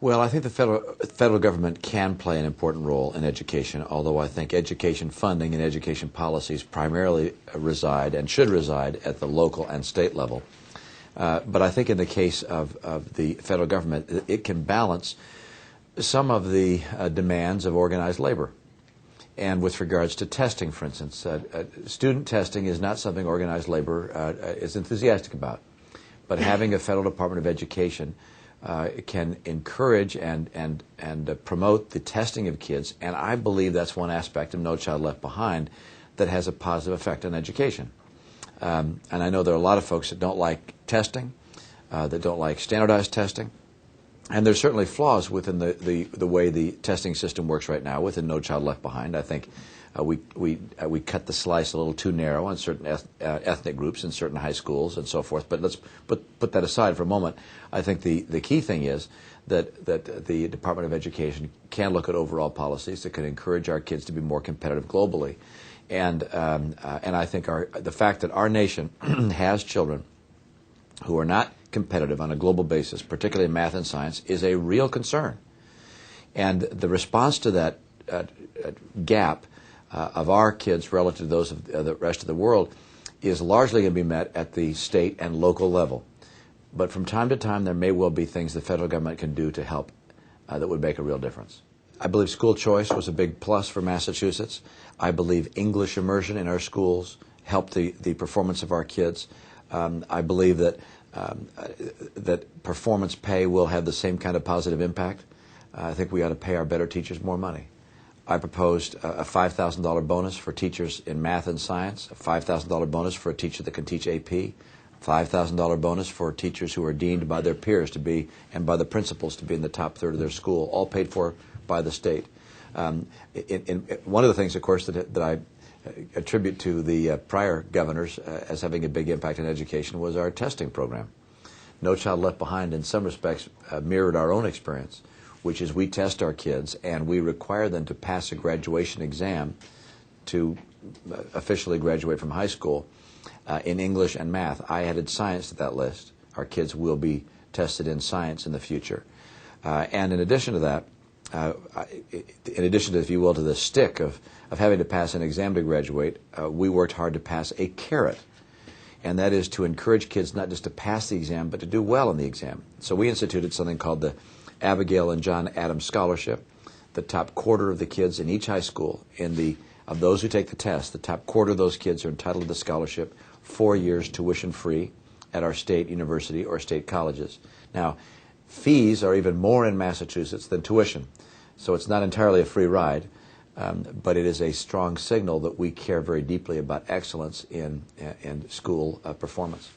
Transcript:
Well, I think the federal government can play an important role in education, although I think education funding and education policies primarily reside and should reside at the local and state level. But I think in the case of the federal government, it can balance some of the demands of organized labor. And with regards to testing, for instance, student testing is not something organized labor is enthusiastic about. But having a federal Department of Education can encourage and promote the testing of kids, and I believe that's one aspect of No Child Left Behind that has a positive effect on education. And I know there are a lot of folks that don't like testing, that don't like standardized testing, and there's certainly flaws within the way the testing system works right now within No Child Left Behind. I think we cut the slice a little too narrow on certain ethnic groups in certain high schools and so forth. But let's put that aside for a moment. I think the key thing is that the Department of Education can look at overall policies that can encourage our kids to be more competitive globally. And I think the fact that our nation has children who are not competitive on a global basis, particularly in math and science, is a real concern. And the response to that gap of our kids relative to those of the rest of the world is largely going to be met at the state and local level. But from time to time, there may well be things the federal government can do to help that would make a real difference. I believe school choice was a big plus for Massachusetts. I believe English immersion in our schools helped the performance of our kids. I believe that performance pay will have the same kind of positive impact. I think we ought to pay our better teachers more money. I proposed a $5,000 bonus for teachers in math and science, a $5,000 bonus for a teacher that can teach AP, $5,000 bonus for teachers who are deemed by their peers to be, and by the principals to be in the top third of their school, all paid for by the state. One of the things, of course, that I attribute to the prior governors as having a big impact on education was our testing program. No Child Left Behind, in some respects, mirrored our own experience, which is we test our kids and we require them to pass a graduation exam to officially graduate from high school in English and math. I added science to that list. Our kids will be tested in science in the future. And in addition to that, in addition to, if you will, to the stick of having to pass an exam to graduate, we worked hard to pass a carrot. And that is to encourage kids not just to pass the exam, but to do well in the exam. So we instituted something called the Abigail and John Adams Scholarship. The top quarter of the kids in each high school, of those who take the test, the top quarter of those kids are entitled to the scholarship, 4 years tuition free at our state university or state colleges. Now, fees are even more in Massachusetts than tuition, so it's not entirely a free ride, but it is a strong signal that we care very deeply about excellence in school performance.